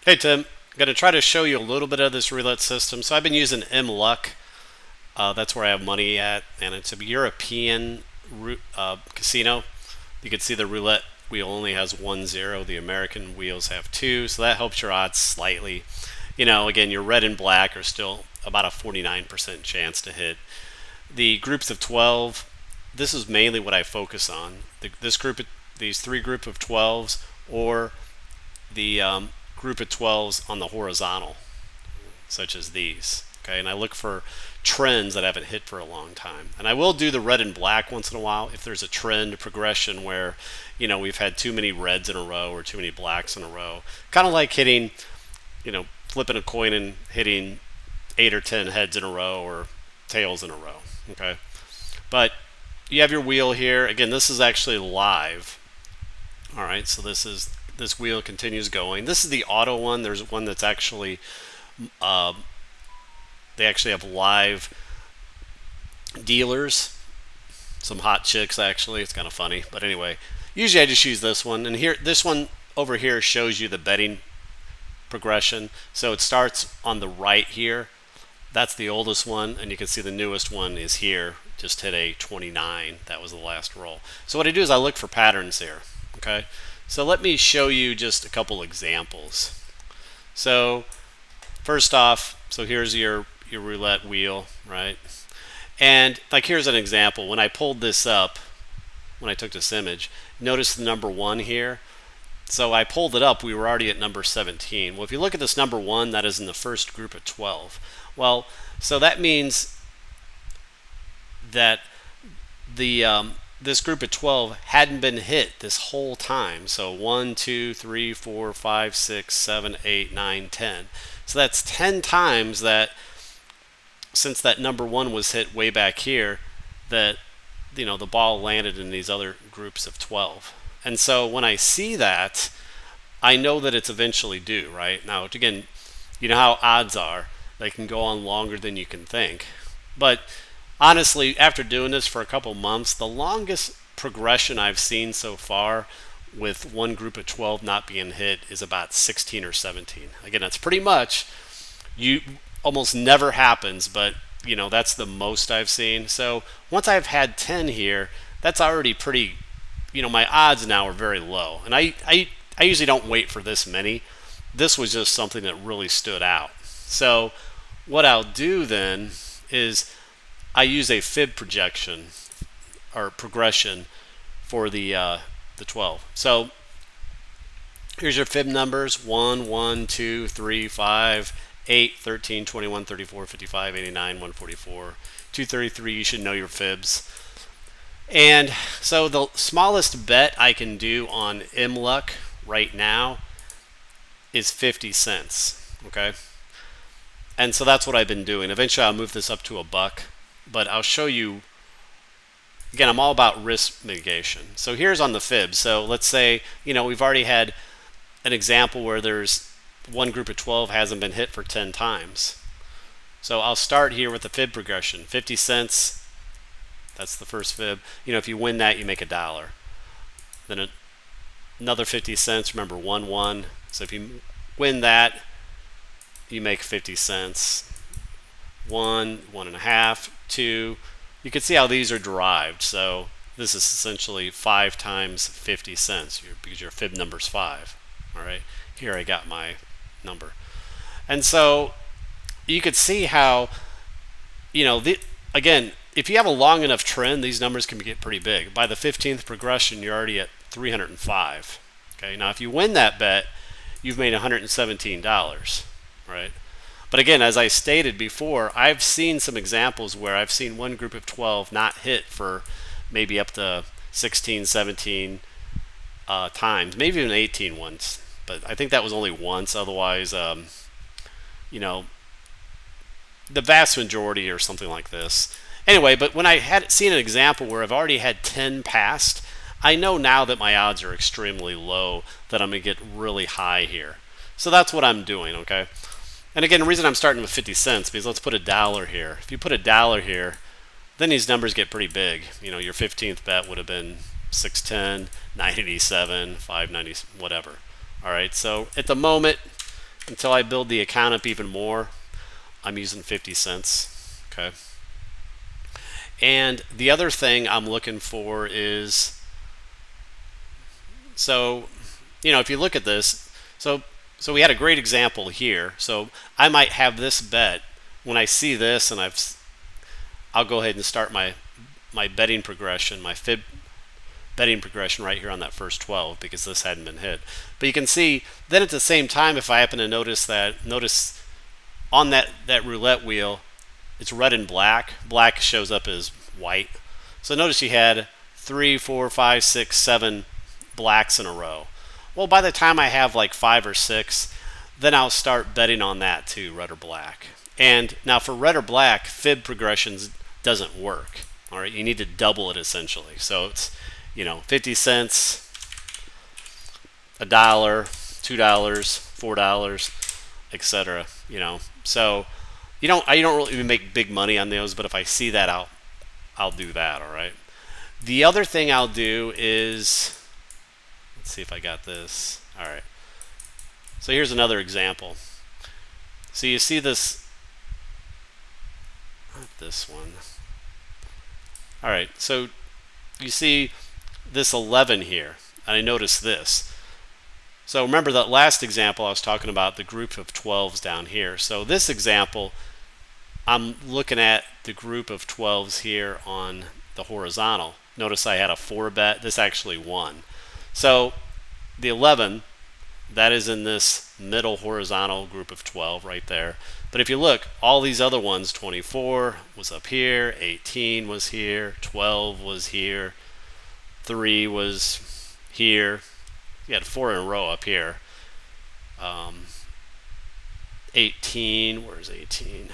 Hey Tim, I'm going to try to show you a little bit of this roulette system. So I've been using MLuck. That's where I have money at, and it's a European casino. You can see the roulette wheel only has 1 0. The American wheels have two, so that helps your odds slightly. Again, your red and black are still about a 49% chance to hit. The groups of 12, this is mainly what I focus on. These three group of 12s, or the group of 12s on the horizontal, such as these. Okay, and I look for trends that haven't hit for a long time. And I will do the red and black once in a while if there's a trend progression where, we've had too many reds in a row or too many blacks in a row. Kind of like hitting, flipping a coin and hitting 8 or 10 heads in a row or tails in a row. Okay, but you have your wheel here. Again, this is actually live. All right, so this wheel continues going. This is the auto one. There's one that's actually they actually have live dealers, some hot chicks actually. It's kind of funny, but anyway, usually I just use this one. And here, this one over here shows you the betting progression. So it starts on the right here. That's the oldest one, and you can see the newest one is here. Just hit a 29. That was the last roll. So what I do is I look for patterns here. Okay, so let me show you just a couple examples. So first off, so here's your roulette wheel, right? And like here's an example. When I pulled this up, when I took this image, notice the number 1 here. So I pulled it up, we were already at number 17. Well, if you look at this number 1, that is in the first group of 12. Well, so that means that the this group of 12 hadn't been hit this whole time. So 1, 2, 3, 4, 5, 6, 7, 8, 9, 10. So that's 10 times that since that number 1 was hit way back here, that the ball landed in these other groups of 12. And so when I see that, I know that it's eventually due, right? Now, again, you know how odds are. They can go on longer than you can think. But honestly, after doing this for a couple months, the longest progression I've seen so far with one group of 12 not being hit is about 16 or 17. Again, that's pretty much, you almost never happens, but that's the most I've seen. So once I've had 10 here, that's already pretty, my odds now are very low. And I usually don't wait for this many. This was just something that really stood out. So what I'll do then is I use a fib projection or progression for the 12. So here's your fib numbers: 1, 1, 2, 3, 5, 8, 13, 21, 34, 55, 89, 144, 233. You should know your fibs. And so the smallest bet I can do on MLuck right now is 50 cents. Okay. And so that's what I've been doing. Eventually I'll move this up to $1, but I'll show you. Again, I'm all about risk mitigation. So here's on the fib. So let's say, we've already had an example where there's one group of 12 hasn't been hit for 10 times. So I'll start here with the fib progression. 50 cents, that's the first fib. If you win that, you make $1. Then another 50 cents, remember 1, 1. So if you win that, you make 50 cents. 1, 1.5, 2. You can see how these are derived. So this is essentially 5 times 50 cents because your fib number is 5. All right, here I got my number. And so you could see how, again, if you have a long enough trend, these numbers can get pretty big. By the 15th progression, you're already at 305. Okay, now if you win that bet, you've made $117, right? But again, as I stated before, I've seen some examples where I've seen one group of 12 not hit for maybe up to 16, 17 times, maybe even 18 once. But I think that was only once. Otherwise, the vast majority or something like this. Anyway, but when I had seen an example where I've already had 10 passed, I know now that my odds are extremely low that I'm going to get really high here. So that's what I'm doing, okay? And again, the reason I'm starting with 50 cents, because let's put $1 here. If you put $1 here, then these numbers get pretty big. Your 15th bet would have been 610, 987, 590, whatever. All right, so at the moment, until I build the account up even more, I'm using 50 cents. Okay. And the other thing I'm looking for is, so, if you look at this, so we had a great example here. So I might have this bet when I see this, and I'll go ahead and start my betting progression, my fib betting progression right here on that first 12 because this hadn't been hit. But you can see then at the same time, if I happen to notice on that roulette wheel, it's red and black. Black shows up as white. So notice you had 3, 4, 5, 6, 7 blacks in a row. Well, by the time I have like 5 or 6, then I'll start betting on that too, red or black. And now for red or black, fib progressions doesn't work. All right, you need to double it essentially. So it's 50 cents, $1, $2, $4, etc. So I don't really make big money on those, but if I see that, I'll do that. All right. The other thing I'll do is, let's see if I got this. All right. So here's another example. So you see this, not this one. All right. So you see this 11 here, and I notice this. So remember that last example I was talking about the group of 12s down here. So this example, I'm looking at the group of 12s here on the horizontal. Notice I had a 4 bet. This actually won. So the 11, that is in this middle horizontal group of 12 right there. But if you look, all these other ones, 24 was up here, 18 was here, 12 was here, 3 was here. You had 4 in a row up here. 18, where's 18?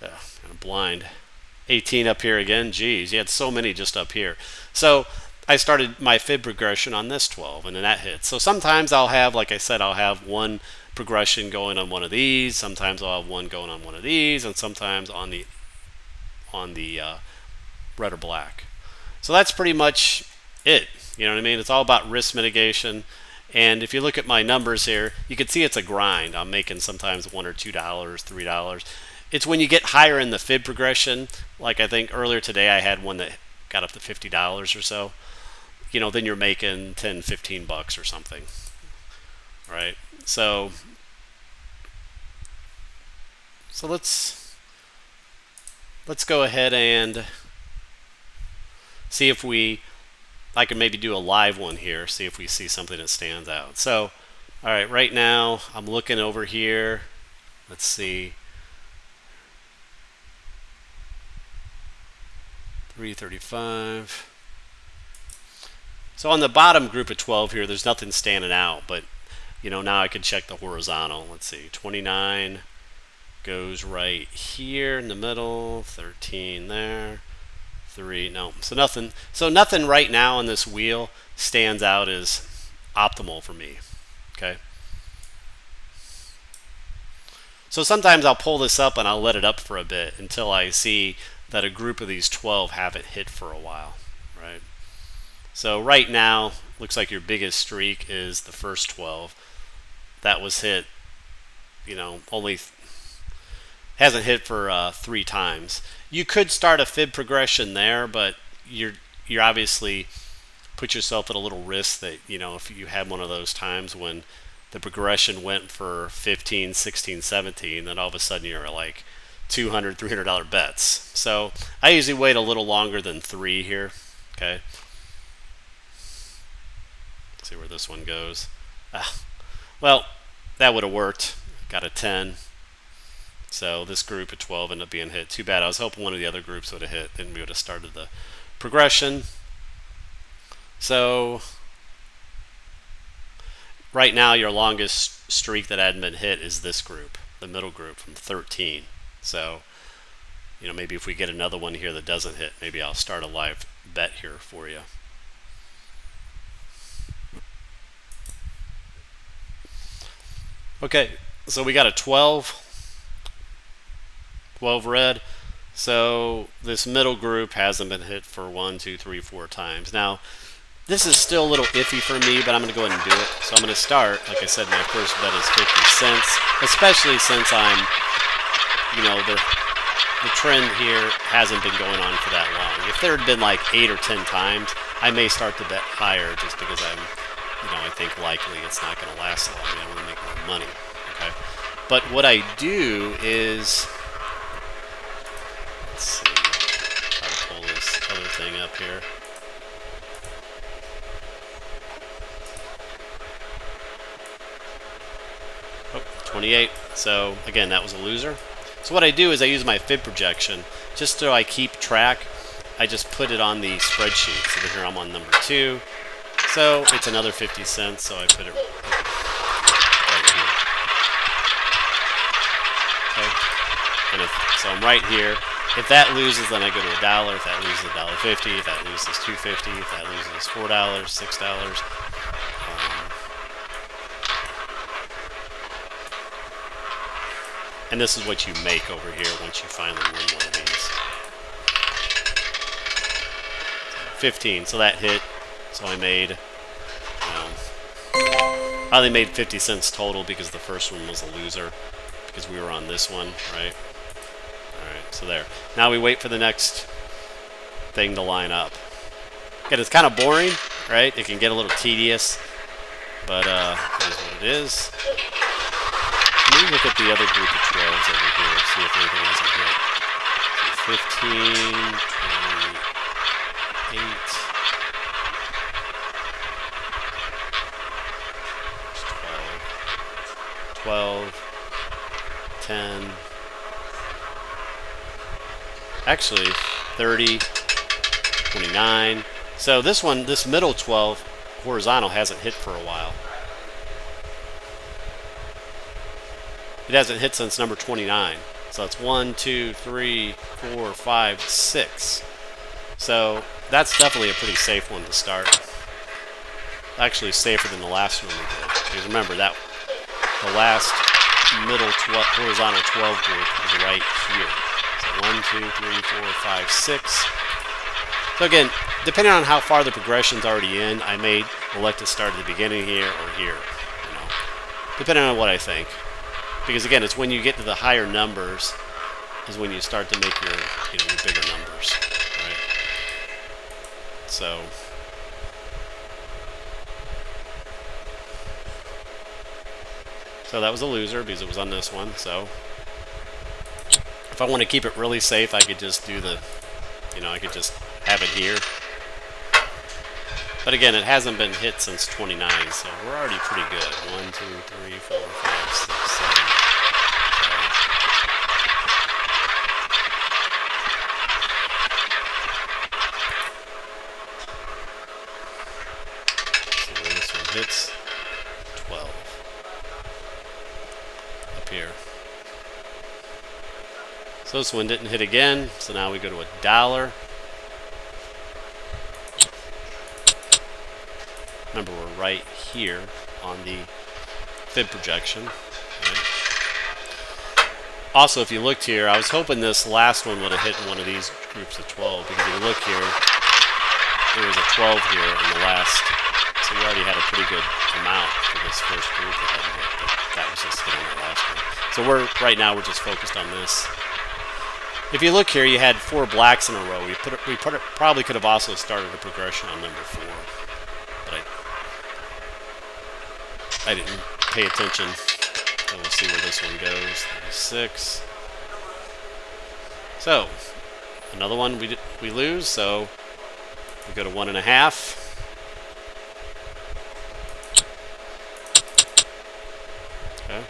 Kind of blind. 18 up here again. Geez, you had so many just up here. So I started my fib progression on this 12, and then that hits. So sometimes I'll have, like I said, I'll have one progression going on one of these. Sometimes I'll have one going on one of these, and sometimes on the red or black. So that's pretty much it. You know what I mean? It's all about risk mitigation. And if you look at my numbers here, you can see it's a grind. I'm making sometimes $1 or $2, $3. It's when you get higher in the fib progression, like I think earlier today I had one that got up to $50 or so. Then you're making 10, 15 bucks or something. Right? So let's go ahead and see if I can maybe do a live one here, see if we see something that stands out. So, all right, right now I'm looking over here. Let's see. 335. So on the bottom group of 12 here, there's nothing standing out, but now I can check the horizontal. Let's see, 29 goes right here in the middle, 13 there. 3, no, so nothing right now on this wheel stands out as optimal for me. Okay, so sometimes I'll pull this up and I'll let it up for a bit until I see that a group of these 12 haven't hit for a while, right? So right now looks like your biggest streak is the first 12 that was hit, only hasn't hit for 3 times. You could start a fib progression there, but you're obviously put yourself at a little risk that if you had one of those times when the progression went for 15, 16, 17, then all of a sudden you're like $200, $300 bets. So I usually wait a little longer than 3 here. Okay. Let's see where this one goes. Well, that would have worked. Got a 10. So this group at 12 ended up being hit. Too bad. I was hoping one of the other groups would have hit. Then we would have started the progression. So right now your longest streak that hadn't been hit is this group, the middle group from 13. So maybe if we get another one here that doesn't hit, maybe I'll start a live bet here for you. Okay, so we got a 12 red. So this middle group hasn't been hit for 1, 2, 3, 4 times. Now, This is still a little iffy for me, but I'm going to go ahead and do it. So I'm going to start, like I said, my first bet is 50 cents, especially since I'm, you know, the trend here hasn't been going on for that long. If there had been like 8 or 10 times, I may start to bet higher just because I'm, you know, I think likely it's not going to last long. I want to make more money. Okay. But what I do is, let's see, try to pull this other thing up here. Oh, 28. So again, that was a loser. So what I do is I use my fib projection just so I keep track. I just put it on the spreadsheet. So here I'm on number 2. So it's another 50 cents. So I put it right here. Okay. And so I'm right here. If that loses, then I go to $1. If that loses, $1.50. If that loses, $2.50. If that loses, $4, $6. And this is what you make over here once you finally win one of these. 15, so that hit. So I made, I only made 50 cents total because the first one was a loser because we were on this one, right? All right, so there. Now we wait for the next thing to line up. Again, it's kind of boring, right? It can get a little tedious, but it is what it is. Let me look at the other group of 12s over here, see if anything hasn't hit. 15, 28, 12, 10, actually 30, 29. So this one, this middle 12 horizontal hasn't hit for a while. It hasn't hit since number 29. So it's 1, 2, 3, 4, 5, 6. So that's definitely a pretty safe one to start. Actually safer than the last one we did. Because remember that the last middle horizontal 12 group is right here. So 1, 2, 3, 4, 5, 6. So again, depending on how far the progression's already in, I may elect to start at the beginning here or here. You know, depending on what I think. Because again, it's when you get to the higher numbers is when you start to make your, you know, your bigger numbers, right? So that was a loser because it was on this one. So if I want to keep it really safe, I could just do the, you know, I could just have it here. But again, it hasn't been hit since 29, so we're already pretty good. 1, 2, 3, 4, 5, 6, 7. So this one hits 12 up here. So this one didn't hit again, so now we go to $1. Remember, we're right here on the fib projection. Right? Also, if you looked here, I was hoping this last one would have hit in one of these groups of 12, because if you look here, there was a 12 here in the last, so we already had a pretty good amount for this first group that hadn't hit, but that was just hitting the last one. So right now we're just focused on this. If you look here, you had 4 blacks in a row. We probably could have also started a progression on number 4, but I didn't pay attention. So we'll see where this one goes. 36. So another one we lose. So we go to 1.5. Okay.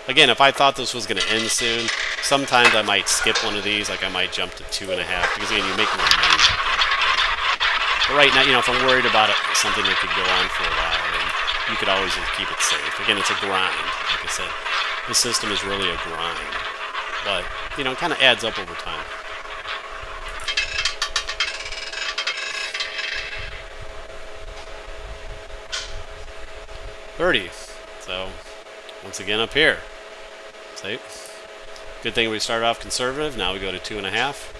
Again, if I thought this was going to end soon, sometimes I might skip one of these. Like I might jump to 2.5 because again, you make more money. But right now, you know, if I'm worried about it, something that could go on for a while, then you could always just keep it safe. Again, it's a grind. Like I said, this system is really a grind. But, you know, it kind of adds up over time. $30. So, once again up here. See? Good thing we started off conservative. Now we go to 2.5.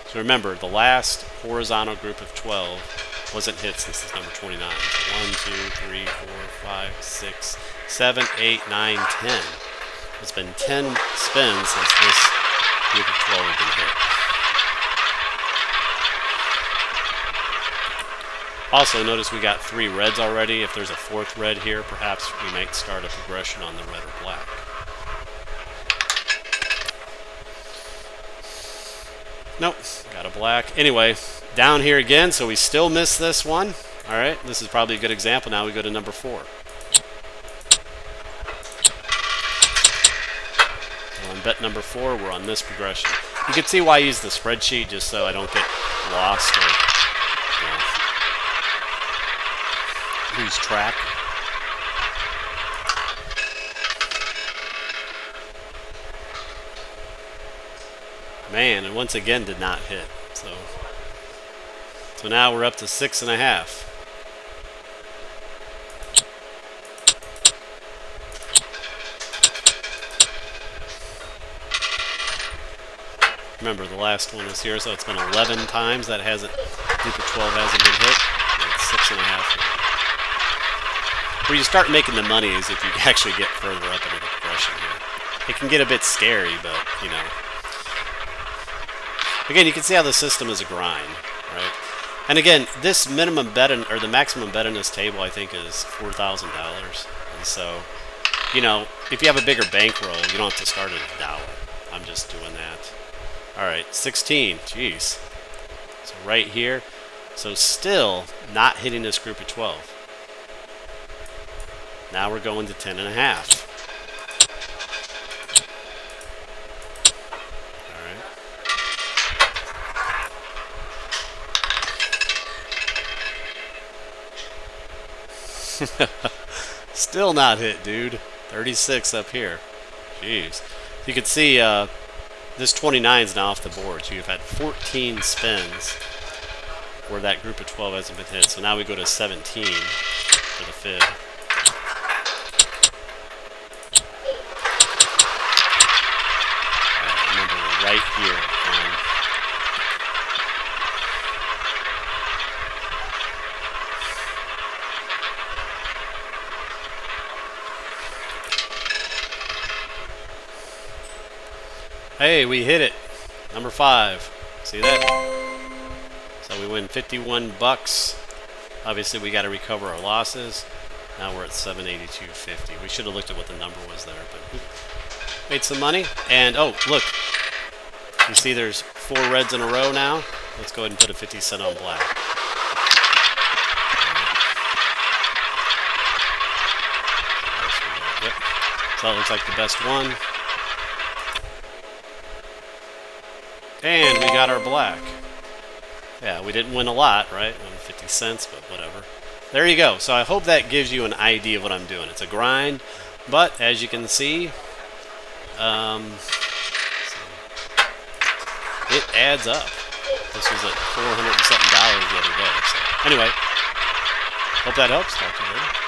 So So remember, the last horizontal group of 12 wasn't hit since it's number 29. So 1, 2, 3, 4, 5, 6, 7, 8, 9, 10. It's been 10 spins since this group of 12 has been hit. Also, notice we got 3 reds already. If there's a 4th red here, perhaps we might start a progression on the red or black. Nope, got a black. Anyway, down here again, so we still miss this one. All right, this is probably a good example. Now we go to number 4. On bet number 4, we're on this progression. You can see why I use the spreadsheet, just so I don't get lost or lose track. Man, and once again did not hit. So now we're up to 6.5. Remember, the last one was here, so it's been 11 times that hasn't, group of 12 hasn't been hit. It's 6.5. Where you start making the money is if you actually get further up into the progression here. It can get a bit scary, but, you know. Again, you can see how the system is a grind, right? And again, this minimum bet or the maximum bet in this table, I think, is $4,000. And so, you know, if you have a bigger bankroll, you don't have to start at $1. I'm just doing that. All right, 16. Jeez. So right here. So still not hitting this group of 12. Now we're going to 10.5. Still not hit, dude. 36 up here. Jeez. You can see this 29 is now off the board. So you've had 14 spins where that group of 12 hasn't been hit. So now we go to 17 for the fib. Remember, we're right here. Hey, we hit it. Number 5. See that? So we win 51 bucks. Obviously, we got to recover our losses. Now we're at 782.50. We should have looked at what the number was there, but we made some money. And oh, look. You see there's 4 reds in a row now. Let's go ahead and put a 50 cent on black. Yep. So it looks like the best one. And we got our black. Yeah, we didn't win a lot, right? 50 cents, but whatever. There you go. So I hope that gives you an idea of what I'm doing. It's a grind, but as you can see, it adds up. This was at $400 and something the other day. So anyway, hope that helps. Talk to you later.